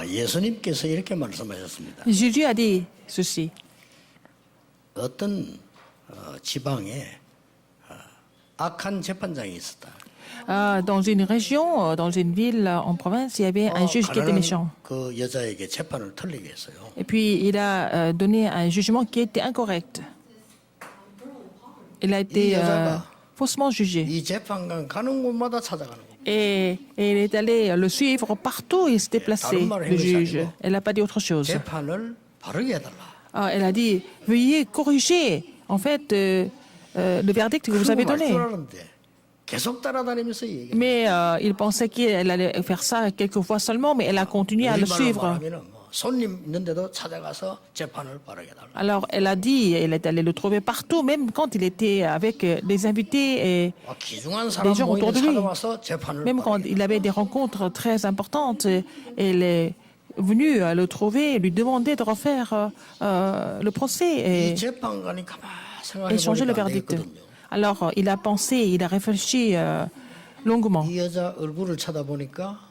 예수님께서 이렇게 말씀하셨습니다. Jésus a dit ceci. 어떤 지방에 악한 재판장이 있었다. Dans une région, dans une ville en province, il y avait un juge qui était méchant. 그 여자에게 재판을 틀리게 했어요. Et puis, il a donné un jugement qui était incorrect. Il a été faussement jugé. 이 재판관 가는 곳마다 찾아가는 거. Et il est allé le suivre partout, il s'est déplacé, le juge. Elle n'a pas dit autre chose. 재판을 바르게 해달라. Elle a dit, veuillez corriger, en fait, le verdict que vous avez donné. 계속 따라다니면서 얘기해. Mais il pensait qu'elle allait faire ça quelques fois seulement, mais elle a continué à le suivre. 손님 있는데도 찾아가서 재판을 바르게 해달라. Alors, elle a dit, elle est allée le trouver partout, même quand il était avec des invités et 귀중한 des 사람 gens autour de 모임에 lui. 찾아와서 재판을 Même quand il avait des rencontres très importantes, elle est venue le trouver et lui demander de refaire le procès 이 재판관이 가만히 et changer le 생각해보니까 안 verdict. 되거든요. Alors, il a pensé, il a réfléchi longuement. 이 여자 얼굴을 쳐다보니까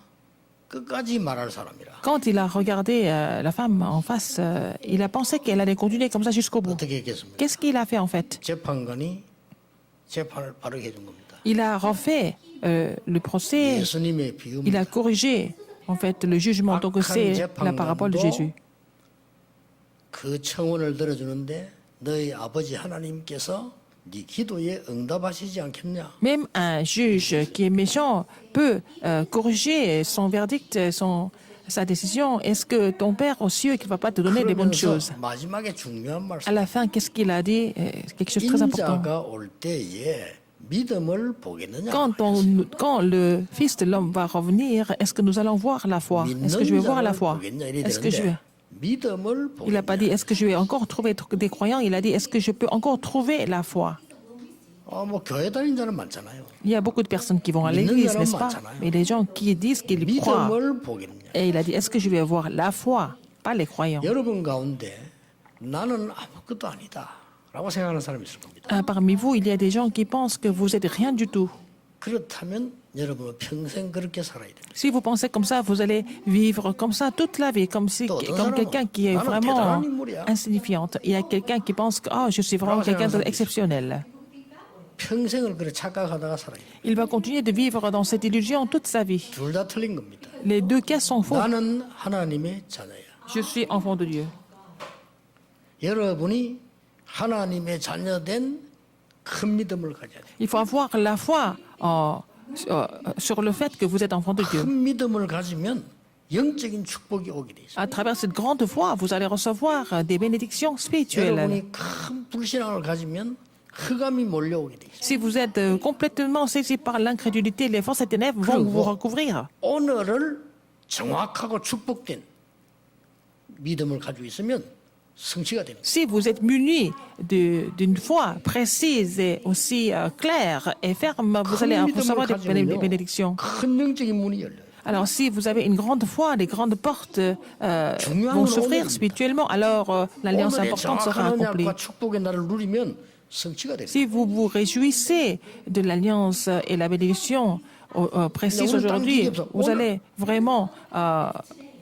끝까지 말할 사람이라. Quand il a regardé la femme en face, il a pensé qu'elle allait continuer comme ça jusqu'au bout. 어떻게 했겠습니까? Qu'est-ce qu'il a fait en fait? 재판관이 재판을 바르게 해준 겁니다. Il a refait le procès, 예수님의 il a 비유입니다. corrigé en fait le jugement. Donc c'est la parabole de Jésus. 그 청원을 들어주는데 너희 아버지 하나님께서 네 기도에 응답하시지 않겠냐? Même un juge qui est méchant peut corriger son verdict, sa décision. Est-ce que ton Père aux cieux qui ne va pas te donner des bonnes choses? 그러면서 마지막에 중요한 À 말씀. la fin, qu'est-ce qu'il a dit? Quelque chose de très important. 인자가 올 때에 믿음을 보겠느냐? Quand le Fils de l'homme va revenir, est-ce que nous allons voir la foi? Est-ce que je vais voir la foi? Est-ce que je vais... 믿음을 Il n'a pas dit, 보겠느냐? est-ce que je vais encore trouver des croyants? Il a dit, est-ce que je peux encore trouver la foi? 뭐 교회 다니는 자는 많잖아요. Il y a beaucoup de personnes qui vont à l'église, n'est-ce pas? Mais les gens qui disent qu'ils croient. 믿음을 보겠느냐? Et il a dit, est-ce que je vais avoir la foi? Pas les croyants. 여러분 가운데 나는 아무것도 아니다라고 생각하는 사람이 있을 겁니다. Parmi vous, il y a des gens qui pensent que vous êtes rien du tout. 그렇다면 여러분은 평생 그렇게 살아야 됩니다. Si vous pensez comme ça, vous allez vivre comme ça toute la vie, comme quelqu'un qui est vraiment insignifiante. Il y a quelqu'un qui pense que je suis vraiment quelqu'un d'exceptionnel. 평생을 그렇게 착각하다가 살아야 돼요. Il va continuer de vivre dans cette illusion toute sa vie. 둘 다 틀린 겁니다. Les deux cas sont faux. 나는 하나님의 자녀야. Je suis enfant de Dieu. 여러분이 하나님의 자녀된 큰 믿음을 가져야 돼요. Il faut avoir la foi sur le fait que vous êtes enfant de Dieu. 큰 믿음을 가지면 영적인 축복이 오게 돼 있어요. À travers cette grande foi, vous allez recevoir des bénédictions spirituelles. 여러분이 큰 불신앙을 가지면 흑암이 몰려오게 돼 있어요. Si vous êtes complètement saisi par l'incrédulité, les forces des ténèbres vont vous recouvrir. 오늘을 정확하고 축복된 믿음을 가지고 있으면 성취가 됩니다. Si vous êtes muni d'une foi précise et aussi claire et ferme, vous allez recevoir des bénédictions. 큰 영적인 문이 열려요. Alors, si vous avez une grande foi, les grandes portes vont s'ouvrir spirituellement, alors l'alliance 오늘의 importante sera 정확한 accomplie. 언약과 축복의 날을 누리면 성취가 됩니다. Si vous vous réjouissez de l'alliance et la bénédiction précise aujourd'hui, vous allez vraiment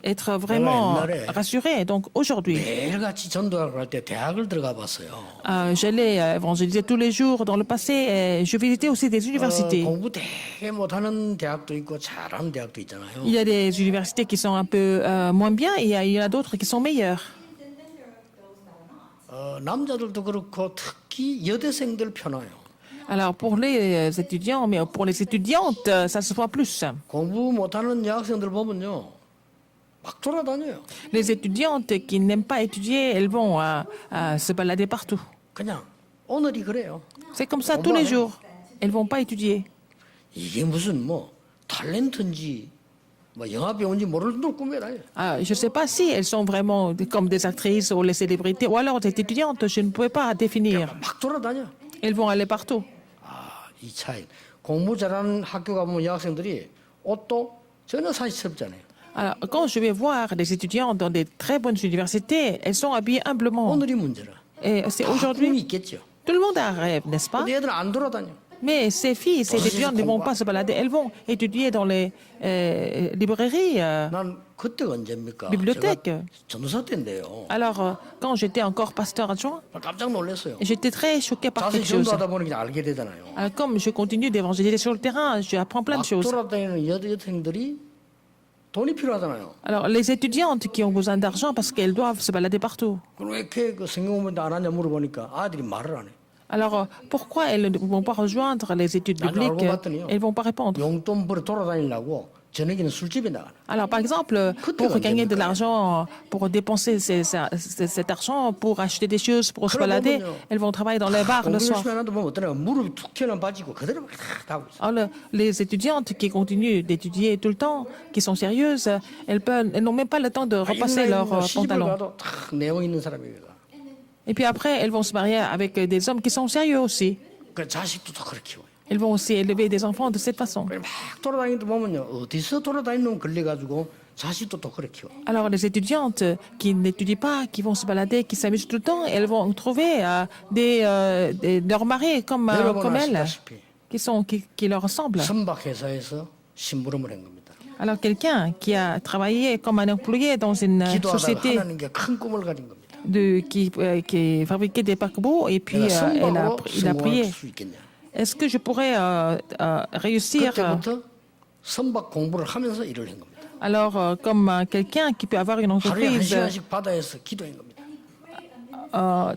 être vraiment rassuré. Donc aujourd'hui, 매일같이 전도학을 할 때 대학을 들어가 봤어요. j'allais évangéliser tous les jours dans le passé et je visitais aussi des universités. 공부 되게 못하는 대학도 있고 잘하는 대학도 있잖아요. Il y a des universités qui sont un peu moins bien et il y en a d'autres qui sont meilleures. 남자들도 그렇고 특히 여대생들 편아요. Alors pour les étudiants, mais pour les étudiantes, ça se voit plus. 공부 못하는 여학생들 보면요. 막 돌아다녀요. Les étudiantes qui n'aiment pas étudier, elles vont se balader partout. 그냥 오늘이 그래요. C'est comme ça tous les jours. Elles vont pas étudier. 이게 무슨 뭐 탤런트인지 뭐 영화 배우인지 모를 놈 꿈에 다녀요. Je ne sais pas si elles sont vraiment comme des actrices ou les célébrités, ou alors des étudiantes, je ne pouvais pas définir. 막 돌아다녀. Elles vont aller partout. 이 차이. 공부 잘하는 학교 가보면 여학생들이 옷도 전혀 사치스럽잖아요. Alors, quand je vais voir des étudiants dans des très bonnes universités, elles sont habillées humblement. 오늘이 문제라. Et c'est 꿈이 aujourd'hui, 있겠죠. tout le monde a un rêve, n'est-ce pas? 근데 애들은 안 돌아다녀. Mais ces filles, ces étudiantes ne vont pas se balader, elles vont étudier dans les librairies, 난 그때가 언제입니까? bibliothèques. 제가 전도사 때인데요. Alors, quand j'étais encore pasteur adjoint, 깜짝 놀랐어요. j'étais très choqué par 자세히 quelque chose. 전도하다 보니 그냥 알게 되잖아요. Alors, comme je continue d'évangéliser sur le terrain, j'apprends plein de 막 choses. 돌아다니는 여학생들이 돈이 필요하잖아요. Alors, les étudiantes qui ont besoin d'argent parce qu'elles doivent se balader partout. 그럼 왜 이렇게 그 성경 공부 안 하냐 물어보니까 아들이 말을 안 해. Alors, pourquoi elles ne vont pas rejoindre les études bibliques? Elles ne vont pas répondre. 용돈 벌어 돌아다니려고 저녁에는 술집에 나가는. Alors, par exemple, pour gagner de l'argent, pour dépenser cet argent, pour acheter des choses, pour se balader, elles vont travailler dans les bars le 공부 soir. 열심히 하는데 보면 어떠냐 무릎이 툭 튀어나온 바지고 그대로 막 다 하고 있어. Alors, les étudiantes qui continuent d'étudier tout le temps, qui sont sérieuses, elles n'ont même pas le temps de repasser leurs 시집을 pantalons. 가도 탁 내용 있는 사람이가. Et puis après, elles vont se marier avec des hommes qui sont sérieux aussi. 그 자식도 또 그렇게 키워요. Elles vont aussi élever des enfants de cette façon. 막 돌아다니다 보면요 어디서 돌아다니는 놈 걸려가지고 자식도 또 그렇게 키워. Alors, les étudiantes qui n'étudient pas, qui vont se balader, qui s'amusent tout le temps, elles vont trouver leurs maris comme 여러분 elles, 아시다시피 qui leur ressemblent. 선박회사에서 심부름을 한 겁니다. Alors, quelqu'un qui a travaillé comme un employé dans une 기도하다가 société 하나님께 큰 꿈을 가진 겁니다. qui fabriquait des paquebots, et puis 내가 il a 선박으로 prié. 성공할 수 있겠냐. Est-ce que je pourrais réussir 그때부터 선박 공부를 하면서 일을 한 겁니다. alors comme quelqu'un qui peut avoir une 하루에 한 entreprise? 시간씩 바다에서 기도한 겁니다.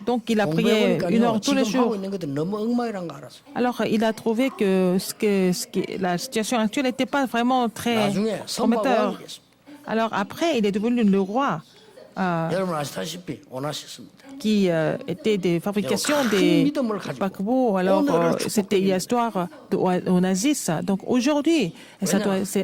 Donc, il a prié 1 heure tous les 지금 하고 jours. 있는 것들 너무 엉망이란 거 알았어요. Alors, il a trouvé que la situation actuelle n'était pas vraiment très 나중에 prometteur. 선박왕이 됐습니다. Alors, après, il est devenu le roi 여러분 아시다시피 오나시스입니다. qui était des fabrications des paquebots. Alors, c'était l'histoire d'Onassis. Donc, aujourd'hui,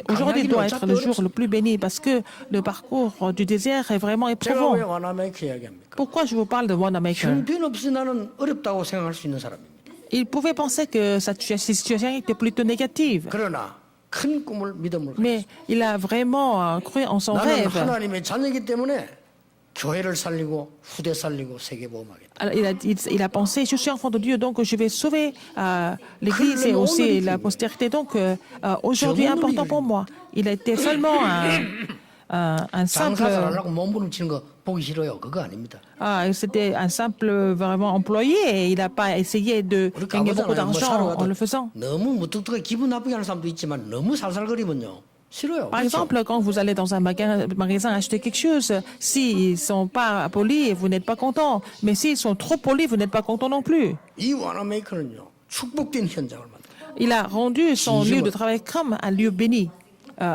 aujourd'hui doit être le jour le plus béni parce que le parcours du désert est vraiment 제가 éprouvant. 왜 와나메이크 이야기합니까? Pourquoi je vous parle de Wanamaker? 형편없이 나는 어렵다고 생각할 수 있는 사람입니다. Il pouvait penser que sa situation était plutôt négative. 그러나 큰 꿈을 믿음을 Mais il a vraiment cru en son 나는 rêve. 하나님의 자녀이기 때문에 교회를 살리고 후대 살리고 세계보험하겠다. Alors, il a pensé, je suis enfant de Dieu, donc je vais sauver l'Église et aussi la postérité. Donc, aujourd'hui, important pour moi. Il a été seulement un simple... 장사 잘하려고 몸부림치는 거 보기 싫어요. 그거 아닙니다. C'était un simple vraiment employé et il n'a pas essayé de 우리 gagner beaucoup 가보잖아요. 뭐 d'argent 사러 en 가도 le faisant. 너무 무뚝뚝하게 기분 나쁘게 하는 사람도 있지만 너무 살살거리면요. 싫어요. Par 그렇죠? exemple, quand vous allez dans un magasin acheter quelque chose, s'ils ne sont pas polis, vous n'êtes pas content. Mais s'ils sont trop polis, vous n'êtes pas content non plus. 이 와나메이커는요. 축복된 현장을 만들어요. Il a rendu son lieu de travail comme un lieu béni.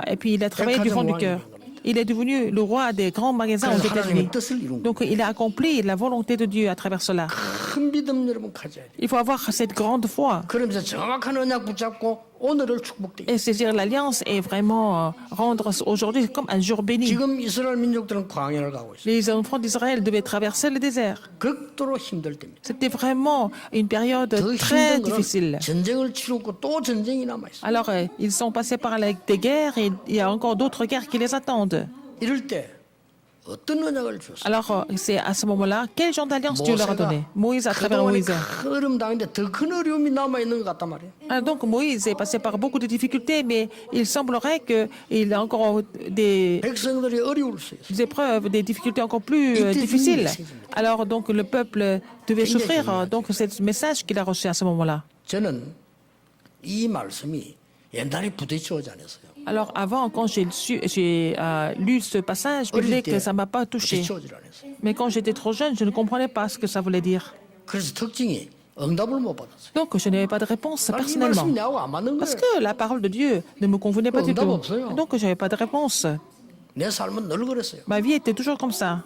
Et puis, il a travaillé du fond du cœur. Il est devenu le roi des grands magasins aux 그래서 États-Unis. 하나님의 뜻을 이룬 거예요. Donc, il a accompli la volonté de Dieu à travers cela. 큰 믿음 여러분 가져야 돼요. Il faut avoir cette grande foi 그러면서 정확한 언약 붙잡고 오늘을 축복되게. et saisir l'alliance et vraiment rendre aujourd'hui comme un jour béni. 지금 이스라엘 민족들은 광야를 가고 있어요. Les enfants d'Israël devaient traverser le désert. 극도로 힘들 때입니다. C'était vraiment une période 더 très 힘든 건 difficile. 전쟁을 치르고 또 전쟁이 남아 있어요. Alors, ils sont passés par des guerres et il y a encore d'autres guerres qui les attendent. 이럴 때 어떤 언약을 주었어요? Alors, c'est à ce moment-là, quel genre d'alliance Dieu leur a donné? Moïse à travers 그동안에 Moïse. 큰 어려움 당했는데 더 큰 어려움이 남아 있는 것 같단 말이에요. Donc, Moïse est passé par beaucoup de difficultés, mais il semblerait qu'il a encore des 백성들이 어려울 수 있어요. épreuves, des difficultés encore plus difficiles. Alors, donc, le peuple devait souffrir. Donc, c'est ce message qu'il a reçu à ce moment-là. 저는 이 말씀이 옛날에 부딪혀오지 않았어요. Alors, avant, quand j'ai lu ce passage 어릴 biblique, 때 ça ne m'a pas touché. 부딪혀오질 않았어요. Mais quand j'étais trop jeune, je ne comprenais pas ce que ça voulait dire. 그래서 특징이 응답을 못 받았어요. Donc, je n'avais pas de réponse 이 personnellement. 말씀이 나하고 안 맞는 Parce 거예요. que la parole de Dieu ne me convenait pas du 응답 tout. 없어요. Donc, je n'avais pas de réponse. 내 삶은 늘 그랬어요. Ma vie était toujours comme ça.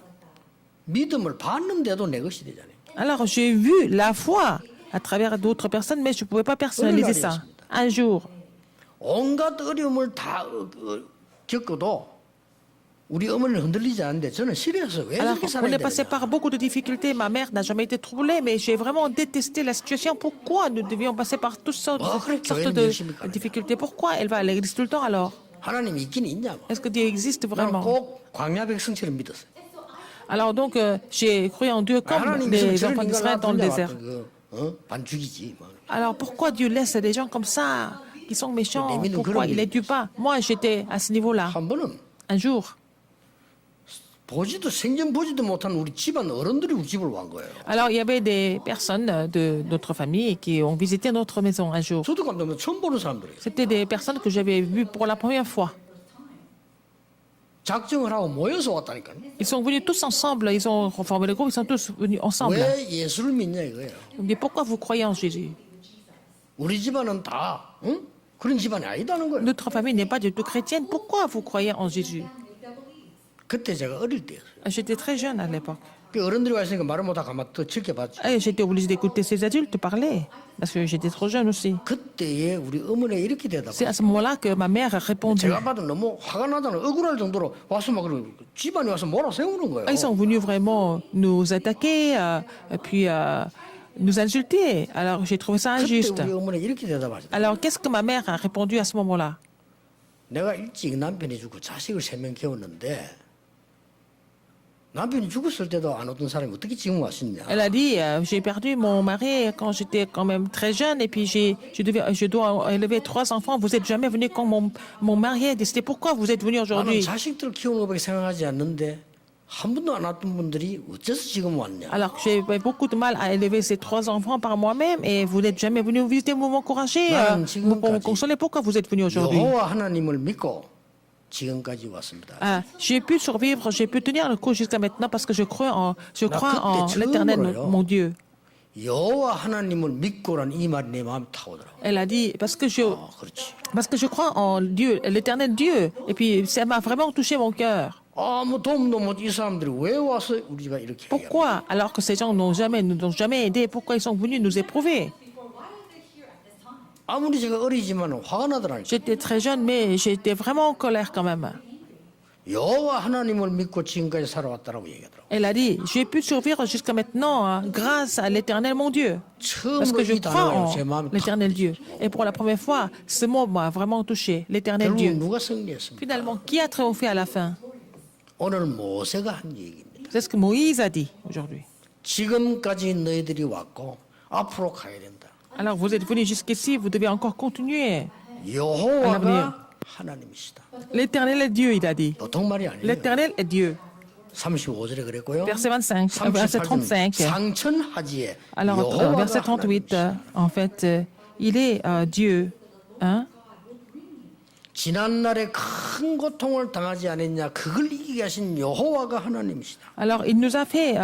믿음을 받는데도 내 것이 되잖아요. Alors, j'ai vu la foi à travers d'autres personnes, mais je ne pouvais pas personnaliser ça. Un jour, 온갖 어려움을 다 겪어도 우리 어머니는 흔들리지 않는데 저는 싫어서 왜 alors 이렇게 on 살아야 est passé 되냐. par beaucoup de difficultés. Ma mère n'a jamais été troublée, mais j'ai vraiment détesté la situation. Pourquoi nous devions passer par toutes sortes de difficultés? Pourquoi elle va à l'église tout le temps alors? 하나님이 있긴 있냐. Est-ce que Dieu existe 나는 vraiment? 꼭 광야 백성처럼 믿었어요. Alors donc, j'ai cru en Dieu comme 하나님께서 les 저런 enfants 인간을 d'Israël dans le désert. 낳았던 반죽이지. 뭐. Alors pourquoi Dieu laisse des gens comme ça, qui sont méchants? Pourquoi il les tue pas? Moi, j'étais à ce niveau-là. 한 번은 Un jour. 보지도 생전 보지도 못한 우리 집안 어른들이 우리 집을 온 거예요. Alors, il y avait des personnes de notre famille qui ont visité notre maison un jour. 저도 깜짝 놀라서 처음 보는 사람들이에요. C'était des personnes que j'avais vues pour la première fois. 작정을 하고 모여서 왔다니까요. Ils sont venus tous ensemble, ils ont formé le groupe, ils sont tous venus ensemble. 왜 예수를 믿냐 이거예요. Ils me disent, pourquoi vous croyez en Jésus? 우리 집안은 다 그런 집안이 아니다는 거예요. Notre famille n'est pas du tout chrétienne, pourquoi vous croyez en Jésus? 그때 제가 어릴 때였어요. J'étais très jeune à l'époque. 그 어른들이 와 있으니까 말을 못하고 가만 또 지켜봤죠. Et j'étais obligée d'écouter ces adultes parler, parce que j'étais trop jeune aussi. 그때에 우리 어머니가 이렇게 대답을. C'est à ce moment-là que ma mère a répondu. 제가 봐도 너무 화가 나잖아요. 억울할 정도로 와서 막 집안에 와서 몰아세우는 거예요. Ils sont venus vraiment nous attaquer, et puis nous insulter. Alors j'ai trouvé ça 그때 injuste. 우리 어머니가 이렇게 대답하죠. Alors qu'est-ce que ma mère a répondu à ce moment-là? 내가 일찍 남편이 죽고 자식을 3명 키웠는데 남편이 죽었을 때도 안 오던 사람이 어떻게 지금 왔었냐. Elle a dit, j'ai perdu mon mari quand j'étais quand même très jeune et puis je dois élever 3 enfants. Vous n'êtes jamais venu quand mon mari est décédé. Pourquoi vous êtes venu 나는 aujourd'hui? 자식들 키우는 것밖에 생각하지 않는데 한 번도 안 왔던 분들이 어째서 지금 왔냐. Alors que j'ai beaucoup de mal à élever ces 3 enfants par moi-même et vous n'êtes jamais venu me visiter, vous m'encourager, pour me consoler. Pourquoi vous êtes venu aujourd'hui? 여호와 하나님을 믿고 지금까지 왔습니다. J'ai pu survivre, j'ai pu tenir le coup jusqu'à maintenant parce que je crois en l'Éternel, mon Dieu. 여호와 하나님을 믿고란 이 말이 내 마음에 탁 오더라고. Elle a dit, parce que 그렇지. je crois en Dieu, l'Éternel Dieu. Et puis ça m'a vraiment touché mon cœur. 아무 도움도 못 이 사람들이 왜 와서 우리가 이렇게 Pourquoi, alors que ces gens nous ont jamais aidés, pourquoi ils sont venus nous éprouver? 아무리 제가 어리지만 화가 나더라니까. J'étais très jeune, mais j'étais vraiment en colère quand même. 여호와 하나님을 믿고 지금까지 살아왔다라고 얘기하더라고. Elle a dit, j'ai pu survivre jusqu'à maintenant grâce à l'Éternel mon Dieu. Parce que je 처음으로 이 crois 단어가 en 제 마음에 탁. l'Éternel Dieu. Et pour la première fois, ce mot m'a vraiment touché, l'Éternel 결국 Dieu. 누가 승리했습니까? Finalement, qui a triomphé à la fin? 오늘 모세가 한 얘기입니다. C'est ce que Moïse a dit aujourd'hui. 지금까지 너희들이 왔고 앞으로 가야 된다. Alors vous êtes venus jusqu'ici, vous devez encore continuer. 여호와가 하나님이시다. L'Éternel est Dieu, il a dit. 보통 말이 아니에요. L'Éternel est Dieu. 35절에 그랬고요. Verset 25, verset 35. 상천하지에 Alors, 여호와가 verset 38, en fait, il est Dieu. Hein? 지난날에 큰 고통을 당하지 않았냐 그걸 이기게 하신 여호와가 하나님이시다. Alors, il nous a fait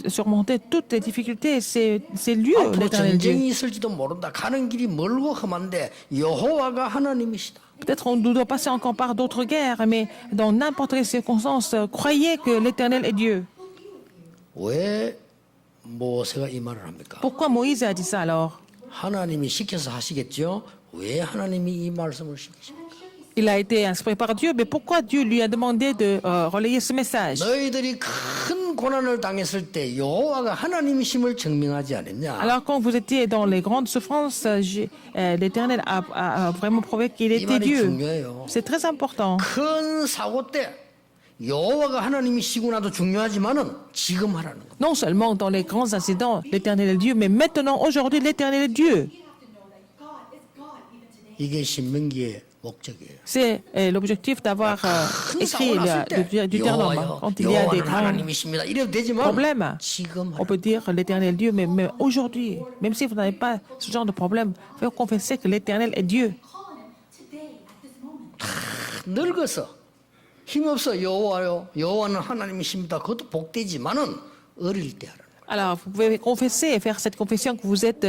surmonter toutes les difficultés. C'est lui, 앞으로 l'Éternel Dieu. 전쟁이 있을지도 모른다. 가는 길이 멀고 험한데 여호와가 하나님이시다. Peut-être on nous doit passer encore par d'autres guerres, mais dans n'importe quelle circonstance, croyez que l'Éternel est Dieu. 왜 모세가 이 말을 합니까? Pourquoi Moïse a dit ça alors? 하나님이 시켜서 하시겠죠. 왜 하나님이 이 말씀을 시키십니까? Il a été inspiré par Dieu, mais pourquoi Dieu lui a demandé de relayer ce message? 너희들이 큰 고난을 당했을 때 여호와가 하나님이심을 증명하지 않았냐? Alors, quand vous étiez dans les grandes souffrances, l'Éternel a vraiment prouvé qu'il 이 était 말이 Dieu. 중요해요. C'est très important. 큰 사고 때 여호와가 하나님이시고 나도 중요하지만은 지금 하라는 거. Non seulement dans les grands incidents, l'Éternel est Dieu, mais maintenant, aujourd'hui, l'Éternel est Dieu. 이게 신명기의 목적이에요. C'est l'objectif d'avoir 큰 écrit 사고 났을 때 du Deutéronome. 여호와요, Quand il y a des 여호와는 grands 하나님이십니다. 이래도 되지만 problèmes, 지금 on peut dire l'Éternel est Dieu, mais aujourd'hui, même si vous n'avez pas ce genre de problème, il faut confesser que l'Éternel est Dieu. 늙어서 힘없어 여호와요. 여호와는 하나님이십니다. 그것도 복되지만은 어릴 때 하라는 거예요. Alors, vous pouvez confesser et faire cette confession que vous êtes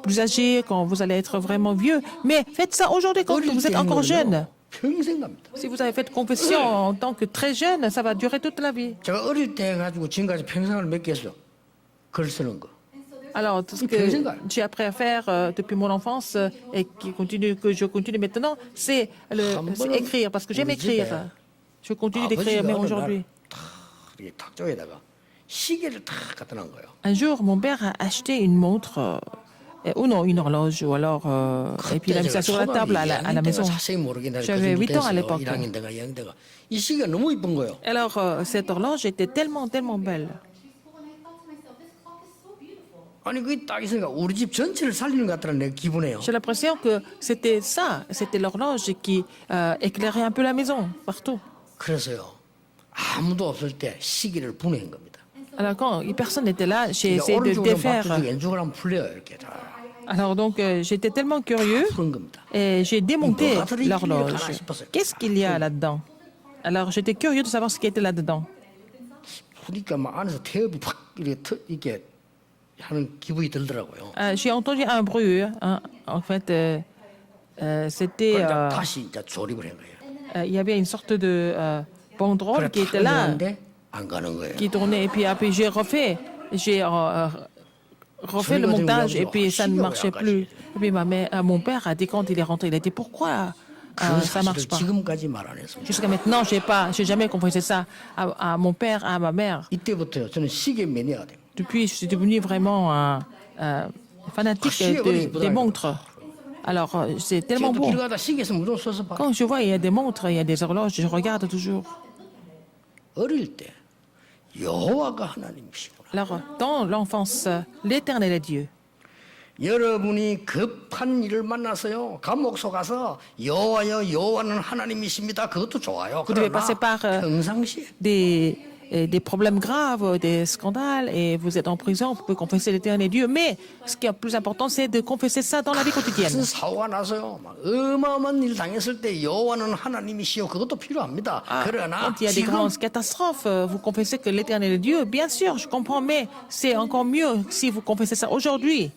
plus âgé, quand vous allez être vraiment vieux. Mais faites ça aujourd'hui quand 어릴 vous 때 êtes 하는 encore jeune. 거는요, 평생 갑니다. Si vous avez fait confession en tant que très jeune, ça va durer toute la vie. 제가 어릴 때 해가지고 지금까지 평생을 몇 개 했어. 글 쓰는 거. Alors, tout ce que j'ai appris à faire depuis mon enfance et que je continue maintenant, c'est écrire, parce que j'aime écrire. Je continue d'écrire, même aujourd'hui. 이렇게 탁 쪽에다가 시계를 탁 갖다 놓은 거예요. Un jour, mon père a acheté une montre, ou non, une horloge, ou alors, et puis il a mis ça sur la table à la maison. J'avais 8 ans à l'époque. 1학년 때가 2학년 때가 이 시계가 너무 이쁜 거예요. Alors, cette horloge était tellement, tellement belle. 아니 그게 딱 있으니까 우리 집 전체를 살리는 것 같다는 내 기분이에요. J'ai l'impression que c'était ça, c'était l'horloge qui éclairait un peu la maison, partout. 그래서요 아무도 없을 때 시계를 분해한 겁니다. Alors quand personne n'était là, j'ai 그러니까 essayé de 오른쪽으로 défaire. 바꾸고 왼쪽으로 하면 풀려요 이렇게 다 Alors donc j'étais tellement curieux 푸는 겁니다. et j'ai démonté l'horloge. Qu'est-ce qu'il y a là-dedans? Alors j'étais curieux de savoir ce qui était là-dedans. 그러니까 막 안에서 태엽이 팍 이렇게 하는 기분이 들더라고요. J'ai entendu un bruit. Hein. En fait, c'était, 그러니까 다시 이제 조립을 한 거예요. il y avait une sorte de banderole 그래 qui était là, 탔는데 안 가는 거예요. qui tournait. Et puis après, j'ai refait le montage et puis ça ne marchait plus. Et puis mon père a dit quand il est rentré, il a dit pourquoi 그 ça marche 사실을 pas. 지금까지 말 안 했습니다. Jusqu'à maintenant, j'ai jamais confessé ça à mon père, à ma mère. 이때부터요. 저는 시계 매니아가 돼요. Depuis, je suis devenu vraiment un fanatique des montres. Alors, c'est tellement 또 beau. 길 가다 시계 있으면 무조건 써서 봐. Quand je vois, il y a des montres, il y a des horloges, je regarde toujours. 어릴 때 여호와가 하나님이시구나. Alors, dans l'enfance, l'Éternel est Dieu. 여러분이 급한 일을 만나서요. 감옥소 가서 여호와여 여호와는 하나님이십니다. 그것도 좋아요. Vous devez 그러나 passer par 평상시에 des problèmes graves, des scandales, et vous êtes en prison, vous pouvez confesser l'Éternel est Dieu. Mais ce qui est le plus important, c'est de confesser ça dans la vie quotidienne. 무슨 사고가 나서요. 막 어마어마한 일 당했을 때 여호와는 하나님이시요. 그것도 필요합니다. 그러나 Quand il y a des 지금 grandes catastrophes, vous confessez que l'Éternel est Dieu. Bien sûr, je comprends, mais c'est encore mieux si vous confessez ça aujourd'hui.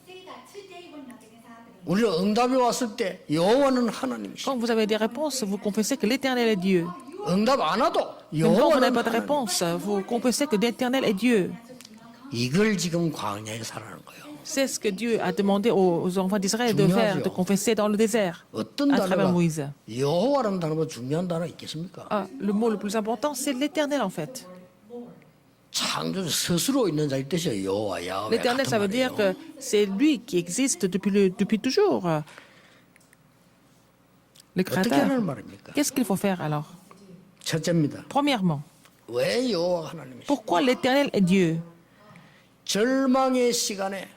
우리가 응답이 왔을 때 여호와는 하나님이시요. Quand vous avez des réponses, vous confessez que l'Éternel est Dieu. 응답 안 와도 Même quand vous n'avez 여호와는 pas de 하나님. réponse, vous confessez que l'Éternel est Dieu. 이걸 지금 광야에 살아는 거예요. C'est ce que Dieu a demandé aux enfants d'Israël de faire, de confesser dans le désert, 어떤 à travers 단어가 Moïse. 여호와라는 단어보다 중요한 단어 있겠습니까? Le mot le plus important, c'est l'Éternel en fait. 창조 스스로 있는 자일 뜻이에요. 여호와 야훼 L'Éternel, ça 같은 veut dire 말이에요. que c'est lui qui existe depuis toujours. Le 어떻게 Créateur. 하는 말입니까? Qu'est-ce qu'il faut faire alors? 첫째입니다. Premièrement, 왜 여호와 하나님이시? pourquoi l'Éternel est Dieu? 절망의 시간에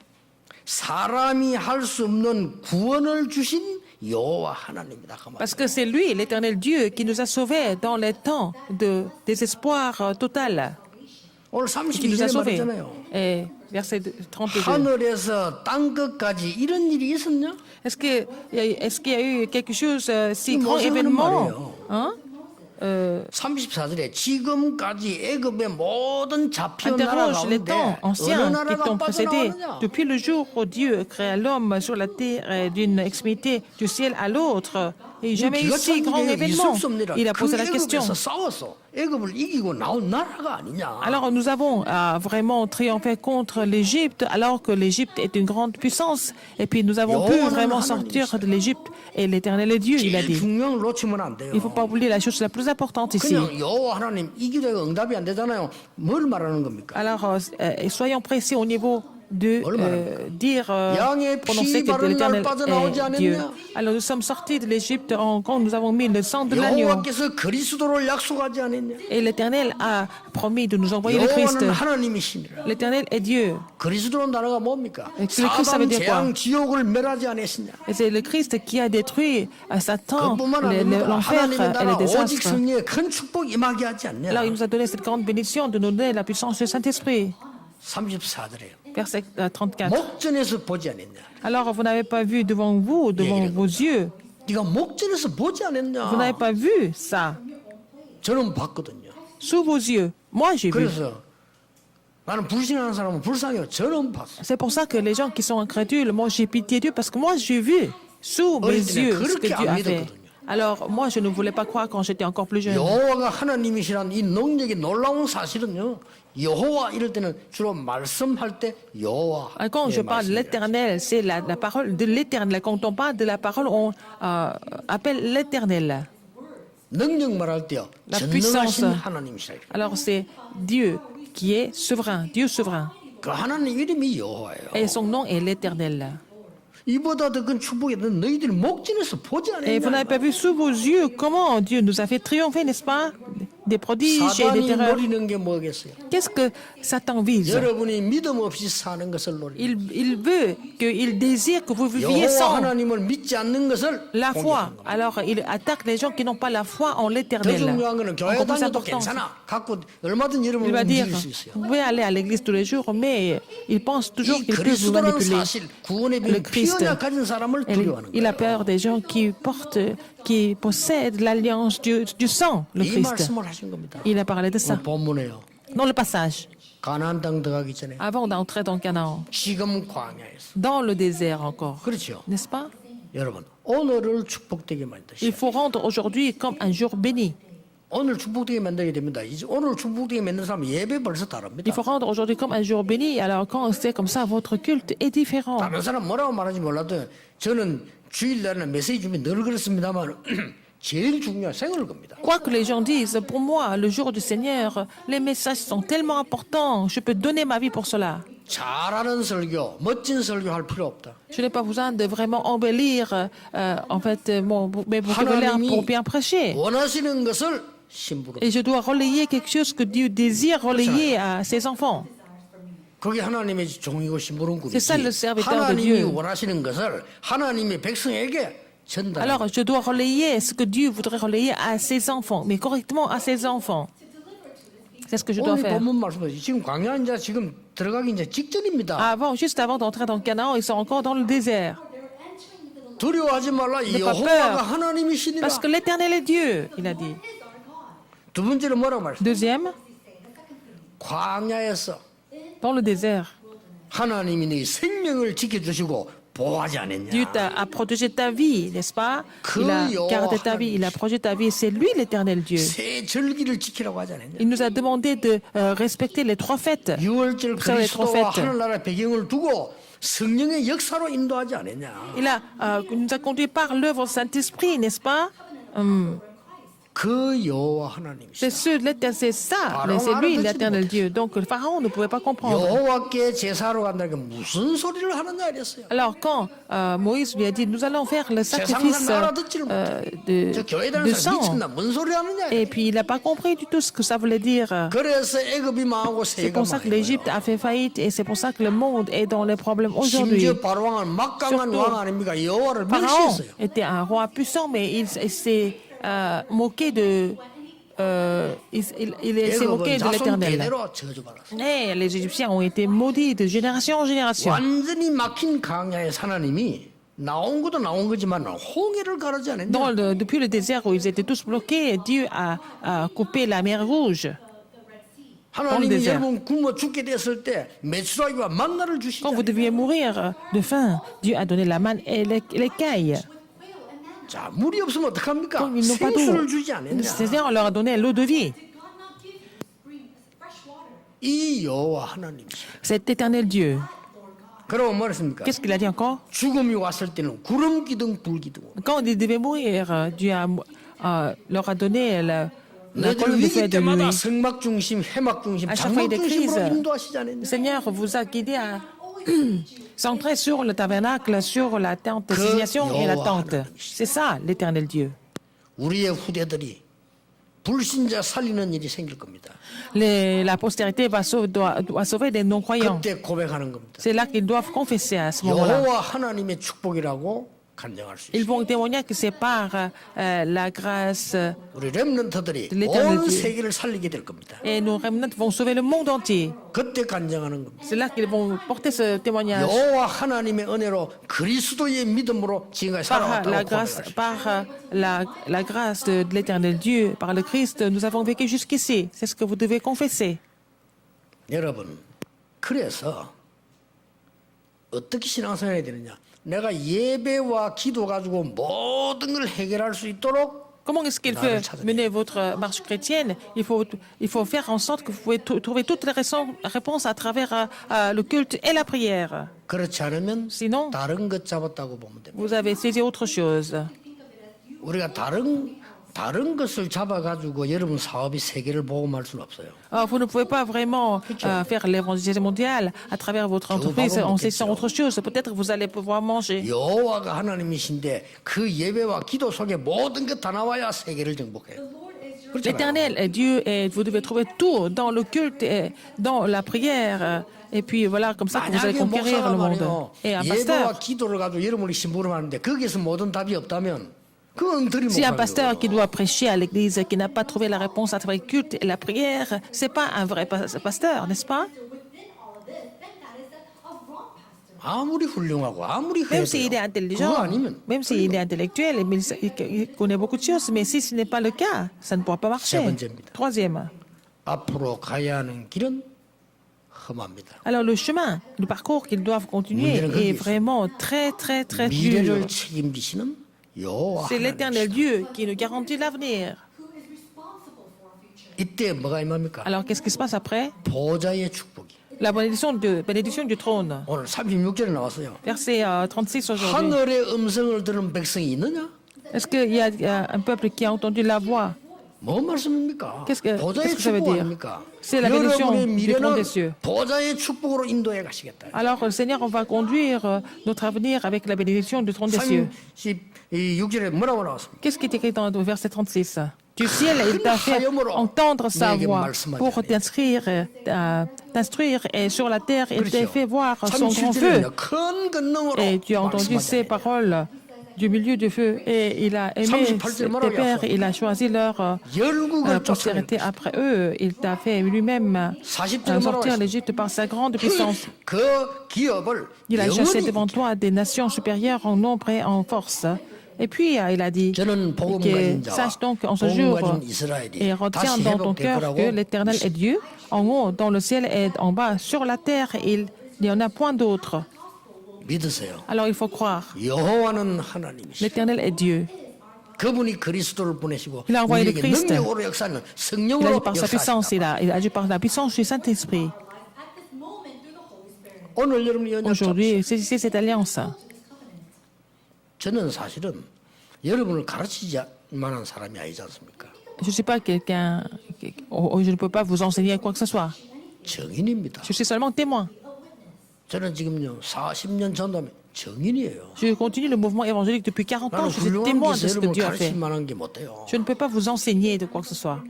사람이 할 수 없는 구원을 주신 여호와 하나님이다. 그 말. Parce que c'est lui, l'Éternel Dieu, qui nous a sauvés dans les temps de désespoir total. 오늘 Qui nous a 32절에 sauvés. 말했잖아요. Et verset 32. 하늘에서 땅 끝까지 이런 일이 있었냐? Est-ce qu'il y a eu quelque chose, si 이 grand 무슨 événement 말이에요? hein? 34절에 지금까지 애굽의 모든 잡혀온 나라 Interroge les 가운데 temps 어느 anciens qui 나라가 t'ont précédé. 빠져나왔느냐? Depuis le jour où Dieu créa l'homme sur la terre d'une extrémité du ciel à l'autre, il n'y a jamais eu si grand événement. Il a posé la question. 애굽에서 싸웠어. 애굽을 이기고 나온 나라가 아니냐? Alors nous avons vraiment triomphé contre l'Égypte alors que l'Égypte est une grande puissance. Et puis nous avons pu vraiment sortir de l'Égypte. Et l'Éternel est Dieu, il a 제일 dit. 중요한 걸 놓치면 안 돼요. Il ne faut pas oublier la chose la plus importante ici. 그냥 여호와 하나님 이 기도가 응답이 안 되잖아요. 뭘 말하는 겁니까? Alors, soyons précis au niveau de dire, prononcer que l'Éternel est Dieu. Alors, nous sommes sortis de l'Égypte quand nous avons mis le sang de l'agneau. 여호와께서 그리스도를 약속하지 않았냐? Et l'Éternel a promis de nous envoyer le Christ. 여호와는 하나님이시니라. L'Éternel est Dieu. 그리스도라는 단어가 뭡니까? Et que le Christ, ça veut 사단 dire quoi? 재앙 지옥을 멸하지 않았느냐? Et c'est le Christ qui a détruit Satan, 그뿐만 아닙니다. l'enfer 하나님의 et 나라 les 오직 désastres. 승리에 큰 축복 임하게 하지 않냐? Alors, il nous a donné cette grande bénédiction de nous donner la puissance du Saint-Esprit. 34절에요. Verset 34. 목전에서 보지 않았냐? Alors, vous n'avez pas vu devant vous, devant vos yeux. 네가 목전에서 보지 않았냐? Vous n'avez pas vu ça 저는 봤거든요. sous vos yeux. Moi, j'ai vu. 그래서 나는 불신하는 사람은 불쌍해요. 저는 봤어. C'est pour ça que les gens qui sont incrédules, moi, j'ai pitié d'eux parce que moi, j'ai vu sous mes yeux ce que Dieu a fait. Alors, moi, je ne voulais pas croire quand j'étais encore plus jeune. 여호와가 하나님이시란 이 능력이 놀라운 사실은요. 여호와 이럴 때는 주로 말씀할 때 여호와. Quand je parle de l'éternel, c'est la parole de l'éternel. Quand on parle de la parole, on appelle l'éternel. 능력 말할 때요. La 전능하신 puissance. 하나님이시라. Alors, c'est Dieu qui est souverain, Dieu souverain. 그 하나님 이름이 여호와예요. Et son nom est l'éternel. 이보다 더 큰 축복이 너희들이 목전에서 보지 Et vous 않았냐? n'avez pas vu sous vos yeux comment Dieu nous a fait triompher, n'est-ce pas? des prodiges et des 사단이 terreurs. 노리는 게 뭐겠어요? Qu'est-ce que Satan vise? 여러분이 믿음 없이 사는 것을 노리는 Il veut, il désire que vous viviez 여호와 sans 하나님을 믿지 않는 것을 la foi. 공격하는 거예요. Alors, il attaque les gens qui n'ont pas la foi en 더 l'éternel. 중요한 거는 교회 Encore plus 다녀도 important. 괜찮아. 갖고 얼마든지 Il 여러분을 va dire, 움직일 수 있어요. vous pouvez aller à l'église tous les jours, mais il pense toujours 이 qu'il peut vous 그리스도라는 manipuler. 사실, 구원의 Le 비밀 Christ. 피언약 가진 사람을 두려워하는 Il a 거예요. peur des gens qui possèdent l'alliance du sang, le 이 Christ. 말씀을 하신 겁니다. Il a parlé de ça. 오늘 본문에요. Dans le passage, 가나안 땅 들어가기 전에 avant d'entrer dans Canaan, 지금 광야에서 dans le désert encore, 그렇죠. n'est-ce pas? 여러분 오늘을 축복되게 만드시. Il faut rendre aujourd'hui comme un jour béni. 오늘 축복되게 만들게 됩니다. 이제 오늘 축복되게 만든 사람 예배 벌써 Il 다릅니다. faut rendre aujourd'hui comme un jour béni. Alors quand c'est comme ça, votre culte est différent. 다른 사람 뭐라고 말하는지 몰라도 저는 주일날은 메시지 준비 늘 그렇습니다만 제일 중요한 생을 겁니다. Quoi que les gens disent, pour moi, le jour du Seigneur, les messages sont tellement importants. Je peux donner ma vie pour cela. 잘하는 설교, 멋진 설교 할 필요 없다. Je n'ai pas besoin de vraiment embellir en fait mes vocabulaires pour bien prêcher. 원하시는 것을 신부로. Et je dois relayer quelque chose que Dieu désire relayer à ses enfants. 그게 하나님의 종이고 신부름꾼이지. C'est ça le serviteur de 하나님이 Dieu. 원하시는 것을 하나님의 백성에게 전달하는. Alors, je dois relayer ce que Dieu voudrait relayer à ses enfants, mais correctement à ses enfants. C'est ce que je dois 오늘 faire. 본문 말씀하시 지금 광야 이제 지금 들어가기 이제 직전입니다. Juste avant d'entrer dans le Canaan, ils sont encore dans le désert. 두려워하지 말라. pas 여호와가 peur. 하나님이시니라. Parce que l'Éternel est Dieu, il a dit. 두 번째로 뭐라고 말씀? Deuxième, 광야에서 dans le désert, 하나님이 네 생명을 지켜주시고 보호하지 않았냐? Dieu a protégé ta vie, n'est-ce pas? Il a gardé ta vie, il a protégé ta vie. C'est lui l'Éternel Dieu. 새 절기를 지키라고 하지 않았냐? Il nous a demandé de respecter les 3 fêtes. 유월절 Vous savez, les 3 그리스도와 fêtes. 하늘나라 배경을 두고 성령의 역사로 인도하지 않았냐? Il nous a conduits par l'œuvre du Saint-Esprit, n'est-ce pas? 그 여호와 하나님이시다. C'est ça, c'est lui l'Éternel Dieu. Donc le Pharaon ne pouvait pas comprendre. 여호와께 제사로 간다는 게 무슨 소리를 하느냐 이랬어요. Alors quand Moïse lui a dit, nous allons faire le sacrifice 세상 사람 알아듣지를 못해. 저 교회 다니는 de 사람 sang. 미쳤나? 뭔 소리 하느냐? Et puis il n'a pas compris du tout ce que ça voulait dire. 그래서 애굽이 망하고 C'est 세가 pour ça que 망해요. l'Égypte a fait faillite et c'est pour ça que le monde est dans les problèmes aujourd'hui. 심지어 바로왕은 막강한 Surtout, 왕 아닙니까? 여호와를 Pharaon 멸시했어요. était un roi puissant, mais il s'est moqué de... il s'est moqué 애굽은 de 자손 l'Éternel. 대대로 저주받았어요. Et les Égyptiens ont été maudits de génération en génération. 완전히 막힌 강야의 하나님이 나온 것도 나온 거지만 홍해를 가르지 않았냐? Depuis le désert où ils étaient tous bloqués, Dieu a coupé la mer Rouge. 하나님이 désert. 여러분 굶어 죽게 됐을 때 메추라기와 만나를 Quand vous 주시잖아요. deviez mourir de faim, Dieu a donné la manne et l'écaille. 자, 물이 없으면 어떡합니까? Quand ils n'ont pas d'eau, 생수를 주지 않았냐? c'est-à-dire on leur a donné l'eau de vie. 이 여호와 하나님이시죠. Cet éternel Dieu. 그러면 뭐랬습니까? Qu'est-ce qu'il a dit encore? 죽음이 왔을 때는 구름 기둥, 불 기둥. Quand ils devaient mourir, Dieu leur a donné la 너희들 colonne de feu 위기 et de 때마다 nuit. 성막 중심, 해막 중심, À chaque fois, il 장막 y a des crises. 중심으로 인도하시지 않았냐? Le Seigneur vous a guidé à centrer sur le tabernacle, sur la tente d'assignation et la tente. C'est ça, l'éternel Dieu. 우리의 후대들이 불신자 살리는 일이 생길 겁니다. La postérité doit sauver des non-croyants. 그때 고백하는 겁니다. C'est là qu'ils doivent confesser à ce moment-là. 여호와 하나님의 축복이라고 간증할 수 Ils 있어요. vont témoigner que c'est par la grâce 우리 렘넌트들이 l'éternel 온 Dieu. 세계를 살리게 될 겁니다. et nos remnants vont sauver le monde entier. 그때 간증하는 겁니다. C'est là qu'ils vont porter ce témoignage. 여호와 하나님의 은혜로 그리스도의 믿음으로 지금까지 Par la 살아왔다고 grâce, 고백하시죠. par la grâce de l'éternel Dieu, par le Christ, nous avons vécu jusqu'ici. C'est ce que vous devez confesser. 여러분, 그래서 어떻게 신앙생활 해야 되느냐? 내가 예배와 기도 가지고 모든 걸 해결할 수 있도록 Comment est-ce qu'il peut mener votre marche chrétienne? Il faut faire en sorte que vous pouvez trouver toutes les réponses à travers le culte et la prière. 그렇지 않으면 Sinon, 다른 것 잡았다고 보면 됩니다. vous avez saisi autre chose. 우리가 다른 것을 잡아가지고 여러분 사업이 세계를 복음할 수는 없어요. Vous ne pouvez pas vraiment faire l'évangélisation mondiale à travers votre entreprise en saisissant autre chose. Peut-être que vous allez pouvoir manger. 여호와가 하나님이신데 그 예배와 기도 속에 모든 것 다 나와야 세계를 정복해요. L'Éternel est Dieu et vous devez trouver tout dans le culte et dans la prière. Et puis voilà, comme ça que vous allez 만약에 conquérir 목사가 le monde. 말이요 Et un 예배와 pasteur, 기도를 가지고 여러분이 심부름하는데 거기에서 모든 답이 없다면 그건 엉터리 si un 목사예요. pasteur qui doit prêcher à l'église qui n'a pas trouvé la réponse à travers le culte et la prière, c'est pas un vrai pasteur, n'est-ce pas? 아무리 훌륭하고 아무리 Même s'il est 그거 intelligent, 아니면 même s'il est intellectuel, mais il connaît beaucoup de choses, mais si ce n'est pas le cas, ça ne pourra pas marcher. 세 번째입니다. Troisième. 앞으로 가야 하는 길은 험합니다. Alors le chemin, le parcours qu'ils doivent continuer est vraiment très, très, très dur. 미래를 책임지시는 여호와 C'est 하나님. l'éternel Dieu qui nous garantit l'avenir. 이때 뭐가 임합니까? Alors qu'est-ce qui se passe après? 보좌의 축복이. La bénédiction du trône. 오늘 36절에 나왔어요. Verset 36 aujourd'hui. 하늘의 음성을 들은 백성이 있느냐? Est-ce qu'il y a un peuple qui a entendu la voix? 뭐 말씀입니까? Qu'est-ce que 보좌의 ça veut 축복 dire? 아닙니까? C'est la bénédiction 여러분의 du trône 미래는 des cieux. 보좌의 축복으로 인도해 가시겠다. Alors, le Seigneur, on va conduire notre avenir avec la bénédiction du trône des cieux. 36절에 뭐라고 나왔습니까? Qu'est-ce qui est écrit dans le verset 36? Du ciel, il t'a fait entendre sa voix pour t'instruire, et sur la terre, il t'a fait voir son grand feu. 37절에는 큰 권능으로 Et tu as entendu ces 말씀하잖아요. paroles du milieu du feu, et il a aimé tes pères, il a choisi leur 열국을 postérité après eux. Il t'a fait lui-même 40절에 뭐라고 sortir 했습니까? l'Égypte par sa grande puissance. 그 기업을 Il a chassé 영원히 devant toi des nations supérieures en nombre et en force. Et puis, il a dit 저는 복음 que 가진 자와 sache donc en ce 복음 jour 가진 이스라엘이 et retiens 다시 dans ton 회복될 cœur 거라고 que l'Éternel est Dieu, en haut, dans le ciel et en bas, sur la terre, il n'y en a point d'autre. 믿으세요. Alors il faut croire, 여호와는 하나님이시죠. l'Éternel est Dieu. 그분이 그리스도를 보내시고 Il a envoyé le 우리에게 Christ. 능력으로 역사하는 Il a 성령으로 agi par sa puissance, 역사하시다. il a agi par la puissance du Saint-Esprit. 오늘 여러분이 연약 Aujourd'hui, c'est cette alliance. 저는 사실은 여러분을 가르치지 만한 사람이 아니지 않습니까? Je ne suis pas quelqu'un, je ne peux pas vous enseigner quoi que ce soit. 정인입니다. Je suis seulement témoin. 저는 지금요 40년 전담에 정인이에요. Je continue le mouvement évangélique depuis 40 ans. 나는 Je suis 훌륭한 témoin de 기서 ce que 여러분을 Dieu a fait. 가르칠 만한 게 못 돼요. Je ne peux pas vous enseigner de quoi que ce soit.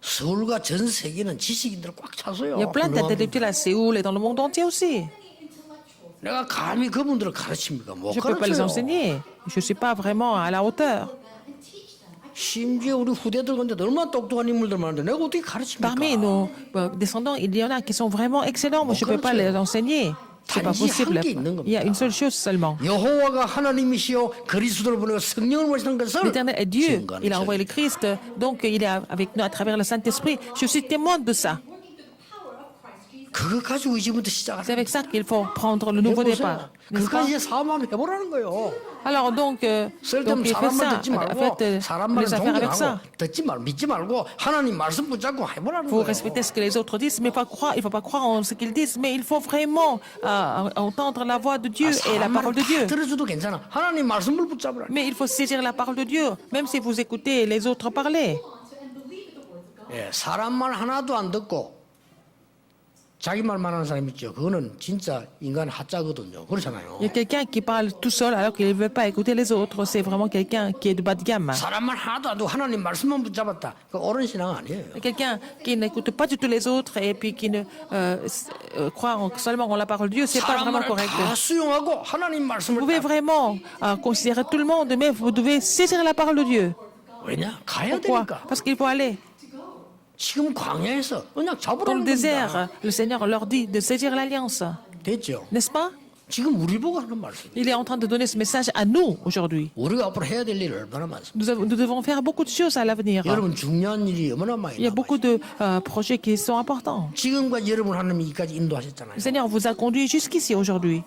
서울과 전 세계는 지식인들 꽉 차서요. Il y a plein 훌륭한 d'intellectuels à Séoul et dans le monde entier aussi. 내가 감히 그분들을 가르칩니까? 못 Je ne peux pas les 가르쳐요. enseigner. Je ne suis pas vraiment à la hauteur. 심지어 우리 후대들 건데 얼마나 똑똑한 인물들 많은데 내가 어떻게 가르칩니까? Parmi nos descendants, il y en a qui sont vraiment excellents, mais je ne peux pas les enseigner. C'est pas possible. Il y a une seule chose seulement. 여호와가 하나님이시요 그리스도를 보내고 성령을 보내시는 것을 L'Éternel est Dieu. 증거하는 Il a envoyé le 자입니다. Christ. Donc, il est avec nous à travers le Saint-Esprit. Je suis témoin de ça. 그거 가지고 이제부터 C'est 시작하는 avec ça qu'il faut prendre le nouveau départ. N'est-ce pas? 그까지 사업만 해보라는 거예요. Alors, donc il 쓸데없는 fait 사람만 ça. 듣지 말고 Faites 사람 les 말은 affaires avec ça. 존경하고 듣지 말고 믿지 말고 하나님 말씀 붙잡고 해보라는 Vous 거예요. respectez ce que les autres disent, mais il ne faut pas croire en ce qu'ils disent, mais il faut vraiment entendre la voix de Dieu et la parole de 다 Dieu. 들어줘도 괜찮아. 하나님 말씀을 붙잡으라. Mais il faut saisir la parole de Dieu, même si vous écoutez les autres parler. 예, 사람 말 하나도 안 듣고 자기 말만 하는 사람 있죠. 그거는 진짜 인간 하자거든요. 그렇잖아요. Il y a quelqu'un qui parle tout seul alors qu'il ne veut pas écouter les autres. C'est vraiment quelqu'un qui est de bas de gamme. 사람 말 하나도 안 듣고 하나님 말씀만 붙잡았다. 그 옳은 신앙 아니에요. Quelqu'un qui n'écoute pas du tout les autres et puis qui ne croit seulement en la parole de Dieu, c'est pas 사람 vraiment 말을 correct. 다 수용하고 하나님 Vous 말씀을 pouvez 딱- vraiment considérer tout le monde, mais vous devez saisir la parole de Dieu. 왜냐? 가야 Pourquoi? 되니까. Parce qu'il faut aller. 지금 광야에서 그냥 Dans le 잡으라는 겁니다. désert, le Seigneur leur dit de saisir l'alliance. 됐죠? N'est-ce pas? 지금 우리 보고 하는 말씀. Il est en train de donner ce message à nous aujourd'hui. 우리가 앞으로 해야 될 일이 얼마나 많습니까? Nous devons faire beaucoup de choses à l'avenir. 여러분 중요한 일이 얼마나 많이 Il y a 남아요. beaucoup de projets qui sont importants. 지금까지 여러분 하나님이 이까지 인도하셨잖아요. Le Seigneur vous a conduit jusqu'ici aujourd'hui.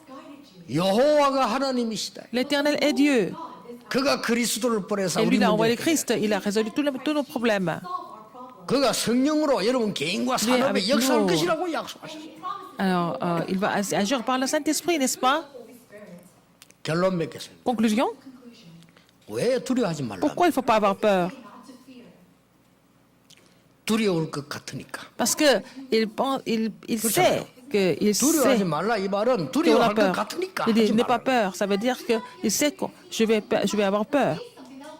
여호와가 하나님이시다. L'Éternel est Dieu. 그가 그리스도를 보내서 Et lui, 우리 il a envoyé le 문제를 Christ. Il a résolu tous nos problèmes. 그가 성령으로 여러분 개인과 산업에 avec 역사할 nous. 것이라고 약속하셨어요. Alors, il va agir par le Saint-Esprit, n'est-ce pas? 결론 맺겠습니다. Conclusion? 왜 두려워하지 말라? Pourquoi il ne faut pas avoir peur? 두려울 것 같으니까. Parce qu'il sait qu'il 두려워하지 sait 말라 이 말은 qu'on a 두려워할 것 peur. 같으니까 Il dit, 하지 n'aie pas 말라. peur. Ça veut dire qu'il sait que je vais avoir peur.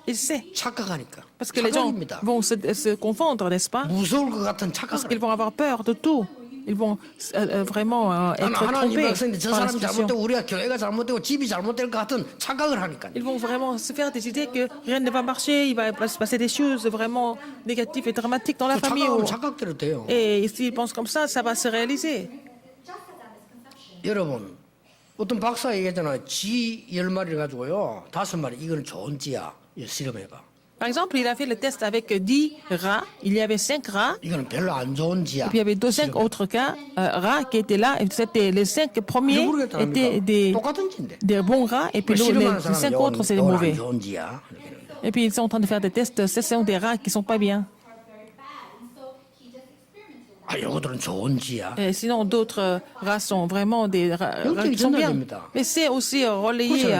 Il sait. 착각하니까. Parce que les gens 착각입니다. vont se confondre, n'est-ce pas? 무서울 것 같은 Parce 착각을. qu'ils vont avoir peur de tout. Ils vont vraiment 나는 être 하나님 trompés 백성인데 저 par 사람이 l'instruction. 잘못되고 우리가 교회가 잘못되고 집이 잘못될 것 같은 착각을 하니까요. Ils vont vraiment se faire des idées que rien ne va marcher, il va se passer des choses vraiment négatives et dramatiques dans la 그 famille. 착각하면 착각대로 돼요. Et s'ils pensent comme ça va se réaliser. 여러분 어떤 박사가 얘기했잖아요. 쥐 10마리를 가지고요 5마리 이거는 좋은 쥐야. 이거 실험해봐. Par exemple, il a fait le test avec 10 rats. Il y avait 5 rats. 이거는 별로 안 좋은 쥐야. Et puis il y avait 5 autres rats qui étaient là. Et c'était les 5 premiers étaient 똑같은 쥐인데. des bons rats. Et puis les 5 autres, c'est des mauvais. 안 좋은 쥐야. Et puis ils sont en train de faire des tests. Ce sont des rats qui ne sont pas bien. 아, 이것들은 좋은 쥐야. Et sinon, d'autres rats sont vraiment des rats qui sont bien. Mais c'est aussi relayé,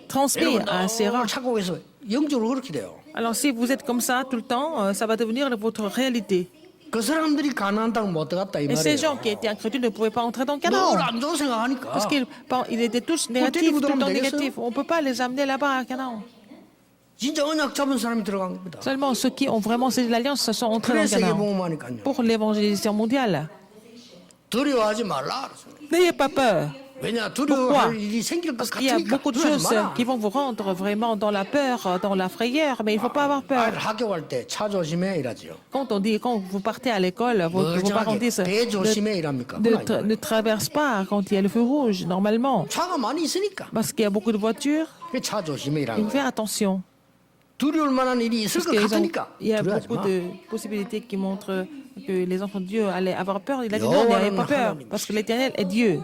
transmis à ces rats. 착각해서 영적으로 그렇게 돼요. Alors si vous êtes comme ça tout le temps, ça va devenir votre réalité. 그 사람들이 가나안 땅 못 들어갔다 이 Et ces gens 말이에요. qui étaient incrédules ne pouvaient pas entrer dans 늘 Canaan. 안 좋은 생각하니까. Parce qu'ils étaient tous négatifs, tout le temps négatifs. On ne peut pas les amener là-bas à Canaan. 진짜 언약 잡은 사람이 들어간 겁니다. Seulement ceux qui ont vraiment saisi l'alliance se sont entrés dans 그래서 Canaan. 복음하니까요. Pour l'évangélisation mondiale. 두려워하지 말라. N'ayez pas peur. 왜냐 Pourquoi? 두려워할 일이 생길 것 Parce qu'il y a 같으니까 beaucoup de 두려워하지 choses 마라. qui vont vous rendre vraiment dans la peur, dans la frayeur, mais il ne faut pas avoir peur. 아이들 학교 갈 때 차 조심해 이러지요. Quand vous partez à l'école, vos parents disent 배 조심해 이랍니까? ne traverse pas quand il y a le feu rouge, normalement. 차가 많이 있으니까 Parce qu'il y a beaucoup de voitures, 차 조심해 il 이라는 faut faire 거예요. attention. 두려울 만한 일이 있을 Parce 것 qu'il 같으니까 y a 두려워하지 beaucoup 마. de possibilités qui montrent que les enfants de Dieu allaient avoir peur. Il a dit non, n'ayez pas peur, parce que l'Éternel est Dieu.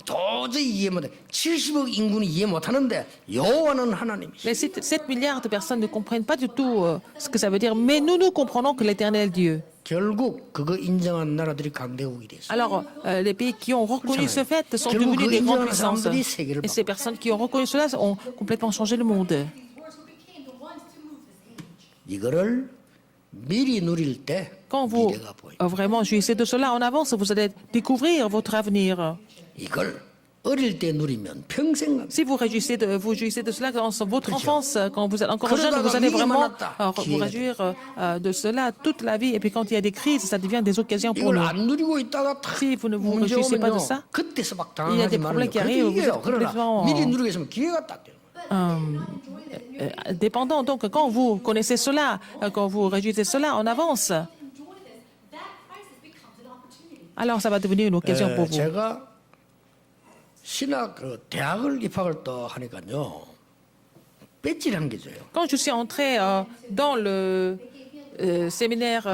도저히 이해 못해. 70억 인군이 이해 못하는데 여호와는 하나님이시. Les 7 milliards de personnes ne comprennent pas du tout ce que ça veut dire, mais nous comprenons que l'Éternel est Dieu. 결국 그거 인정한 나라들이 강대국이 됐어요. Alors, les pays qui ont reconnu ce fait sont devenus des grandes puissances. Et ces personnes qui ont reconnu cela ont complètement changé le monde. 이거를 미리 누릴 때 Quand vous 미래가 보여. vraiment jouissez de cela en avance, vous allez découvrir votre avenir. 이걸 어릴 때 누리면 평생 갑니다. Si vous jouissez de cela dans votre enfance, quand vous êtes encore jeune, 그러다가 vous allez 위기 vraiment 많았다. vous réjouir de cela toute la vie. Et puis quand il y a des crises, ça devient des occasions pour 이걸 nous. 안 누리고 있다가 탁 Si vous ne vous 문제 réjouissez pas de 오면요 ça, 그때서 막 il y a 당하지 des 말아요. problèmes qui 그래도 arrivent, vous 이겨요. êtes 그러나 complètement 미리 누리고 있으면 기회가 딱 돼요. dépendant. Donc quand vous connaissez cela, quand vous réjouissez cela en avance, alors ça va devenir une occasion pour vous. 제가 신학 대학을 입학을 또 하니까요 배지를 한 게 줘요. Quand je suis entrée dans le séminaire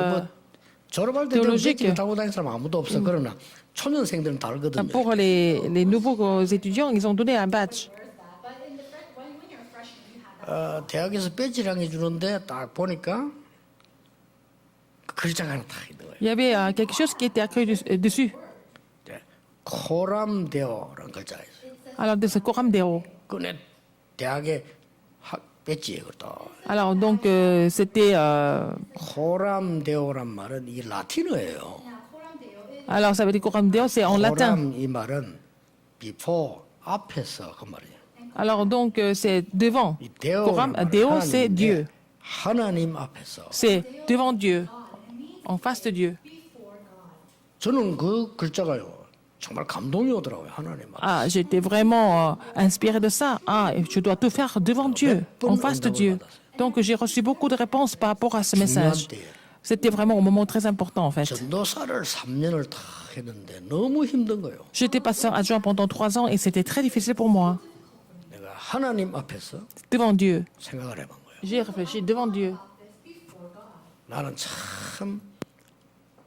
졸업할 때 théologique. 배지를 달고 다니는 사람 아무도 없어. 그러나 초년생들은 다르거든요. pour les nouveaux étudiants, ils ont donné un badge. 대학에서 배지를 한 게 주는데 딱 보니까 글자가 하나 딱 있는 거예요. Il y avait quelque chose qui était écrit dessus. 네. 코람데오라는 글자가 있어요. Alors, de ce Coram Deo. 그내 대학의 배지예요, 그것도. Alors, donc, c'était. 코람데오란 말은 이 라틴어예요. Alors, ça veut dire Coram Deo, c'est en latin. 코람 이 말은 before 앞에서 그 말이에요. Alors, donc, c'est devant. 이 Coram Deo, c'est Dieu. 하나님 앞에서. C'est devant Dieu, en face de Dieu. 저는 그 글자가요 정말 감동이 오더라고요, 하나님 앞에. Ah, j'étais vraiment inspiré de ça. Ah, je dois tout faire devant Dieu, en face de Dieu. Donc, j'ai reçu beaucoup de réponses par rapport à ce message. C'était vraiment un moment très important, en fait. 전도사를 3년을 다 했는데 너무 힘든 거예요. J'étais pasteur adjoint pendant 3 ans et c'était très difficile pour moi. 내가 하나님 앞에서 Devant Dieu. 생각을 해본 거예요. J'ai réfléchi devant Dieu. 나는 참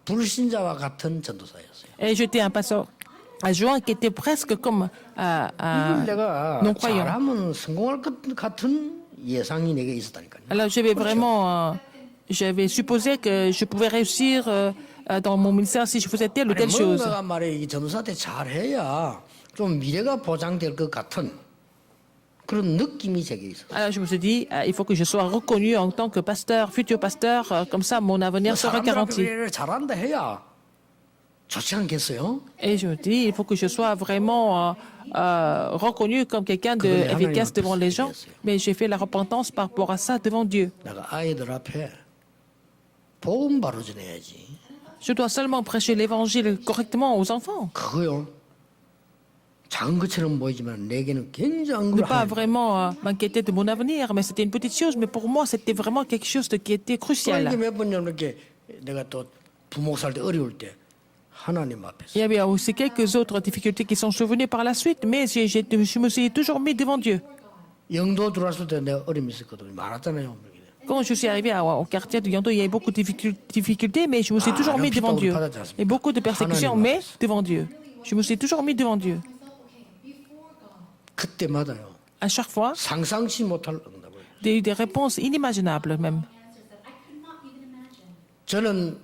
불신자와 같은 전도사였어요. Et j'étais un pasteur adjoint qui était presque comme 이걸 내가 non-croyant. 잘하면 성공할 것 같은 예상이 내게 있었다니까요. Alors j'avais supposé que je pouvais réussir dans mon ministère si je faisais telle ou telle chose. 뭔가가 말이야 이 전도사 때 잘해야 좀 미래가 보장될 것 같은 그런 느낌이 제게 있었어요. Alors je me suis dit, il faut que je sois reconnu en tant que pasteur, futur pasteur, comme ça mon avenir sera garanti. 사람들 앞에 잘한다 해야 좋지 않겠어요? Et je dis, il faut que je sois vraiment reconnu comme quelqu'un d'efficace devant les gens. Mais j'ai fait la repentance par rapport à ça devant Dieu. 내가 아이들 앞에 복음 바로 전해야지. Je dois seulement prêcher l'évangile correctement aux enfants. 그거요. 작은 것처럼 보이지만 내게는 굉장한 Ne 걸 pas 하는 vraiment m'inquiéter de mon avenir, mais c'était une petite chose. Mais pour moi, c'était vraiment quelque chose qui était 또 crucial. 이게 몇 번이나 이렇게 내가 또 부목 살 때 어려울 때 하나님 앞에서 Il y avait aussi quelques autres difficultés qui sont survenues par la suite, mais je me suis toujours mis devant Dieu. 영도 들어왔을 때 내가 어려움이 있었거든요. 많았잖아요. Quand je suis arrivé au quartier de Yando, il y avait beaucoup de difficultés, mais je me suis toujours mis devant Dieu. Et beaucoup de persécutions, mais devant Dieu. Je me suis toujours mis devant Dieu. 그때마다요. À chaque fois, 상상치 못할 응답을. des réponses inimaginables même. 저는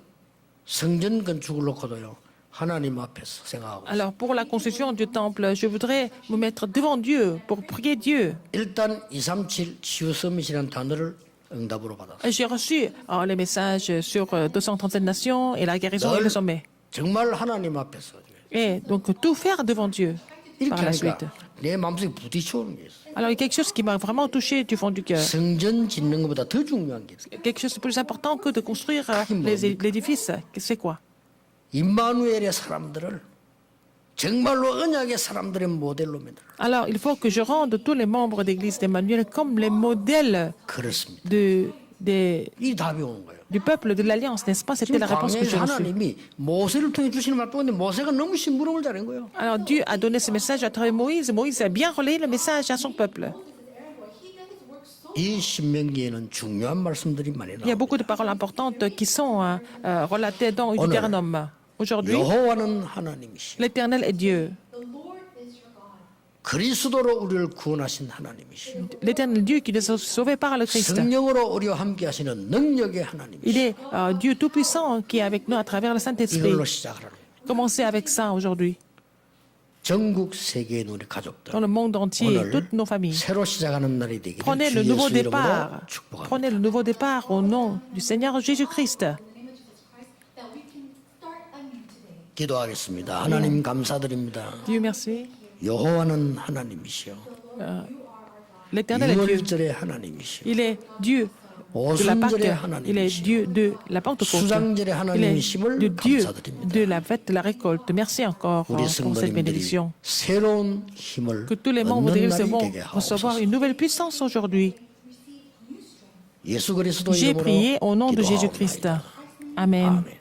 성전 건축을 놓고도요. 하나님 앞에서 생각하고. Alors, pour la construction du temple, je voudrais me mettre devant Dieu pour prier Dieu. 일단 237 치유 서밋이라는 단어를 응답으로 받았어요. J'ai reçu les messages sur 237 nations et la guérison et le sommet. 정말 하나님 앞에서 Et donc, tout faire devant Dieu par 이렇게 la 하니까 suite. 내 마음속에 부딪혀오는 게 있어요. Alors, il y a quelque chose qui m'a vraiment touché du fond du cœur. 성전 짓는 것보다 더 중요한 게 있어요. Quelque chose de plus important que de construire l'édifice. C'est quoi? 임마누엘의 사람들을 정말로 언약의 사람들의 모델로 만들어. Alors, il faut que je rende tous les membres d'église d'Emmanuel comme les modèles 그렇습니다. 이 답이 오는 거예요. du peuple de l'Alliance, n'est-ce pas? C'était 지금 la réponse que 광야에서 j'ai reçue. 하나님이 모세를 통해 주시는 말씀인데 모세가 너무 심부름을 잘한 거예요. Alors, Dieu a donné ce message à travers Moïse. Moïse a bien relayé le message à son peuple. 이 신명기에는 중요한 말씀들이 많이 Il y a 나옵니다. beaucoup de paroles importantes qui sont relatées dans Deutéronome. Aujourd'hui, 여호와는 하나님이시요 l'Éternel est Dieu. 그리스도로 우리를 구원하신 하나님이시요 L'Éternel Dieu qui nous a sauvés par le Christ. 성령으로 우리와 함께 하시는 능력의 하나님이시요 Il est Dieu Tout-Puissant qui est avec nous à travers le Saint-Esprit. 이걸로 시작하라는 거예요. Commencez avec ça aujourd'hui. 전국 세계의 우리 가족들 Dans le monde entier, 오늘 toutes nos familles. 새로 시작하는 날이 되기를 Prenez 주 le nouveau 예수 이름으로 départ. 축복합니다. Prenez le nouveau départ au nom du Seigneur Jésus-Christ. 기도하겠습니다. 하나님 감사드립니다. Dieu merci. 여호와는 하나님이시요 L'Éternel est Dieu. 유월절의 하나님이시요 Il est Dieu de la Pâque. Il est Dieu de la Pentecôte. 수장절의 Il est 하나님이심을 le Dieu 감사드립니다. de la fête de la récolte. Merci encore 우리 pour cette 성도님들이 bénédiction. 새로운 힘을 Que tous les membres de 얻는 l'Église 날이 vont 되게 recevoir 하옵소서. une nouvelle puissance aujourd'hui. 예수 그리스도 J'ai 이름으로 prié au nom de 기도하옵나이다. Jésus-Christ. Amen. 아멘.